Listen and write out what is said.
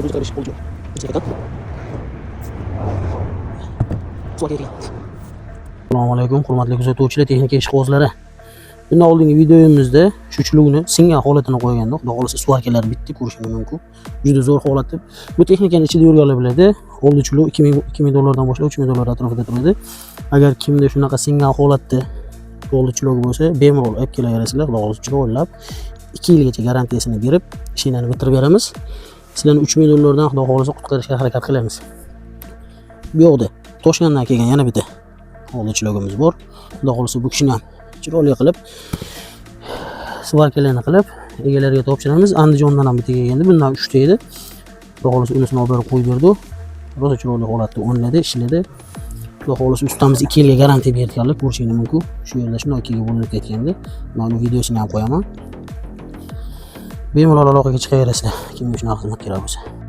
Sonra bir karışık olacak. Assalomu alaykum, hurmatli kuzatuvchilar, texnika ishqibozlari. Bundan oldingi videomizda shu chulugni singan holatini qo'ygandik. Xudo xolasa svarkalar bitdi, ko'rishingiz mumkin. Juda zo'r holatda. Bu texnikani ichida yurganlar biladi. Oldi chulug 2000 dollardan boshlab 3000 dollar atrofida turadi. Agar kimda shunaqa singan holatda oldi chulug bo'lsa, bemalol olib kelaverasizlar. Xudo xolasa juda o'ylab 2 yilgacha garantiyasini berib, ishini bitirib beramiz. Sizlarni 3000 dollardan xudo xolasa qutqarishga harakat qilamiz. Bu yoqda Toshkentdan kelgan yana bitta oldi chulugimiz bor. Xudo xolasa bu kishini ham chiroyli qilib svarkalarni qilib egalariga topshiramiz. Andijondan ham bitta kelgandi. Bundan 3 ta edi. Xudo xolasa unisini olib berib qo'yib berdi. Rosa chiroyli holatda o'ynadi, ishladi. Xudo xolasa ustamiz 2 yilga garantiya berganlar, ko'rishingiz mumkin. Shu yerda shunday 2 ga bo'linib ketgandi. Mana videosini ham qo'yaman. Bemalol aloqaga chiqaverasizlar, kimga shunaqa xizmat kerak bo'lsa.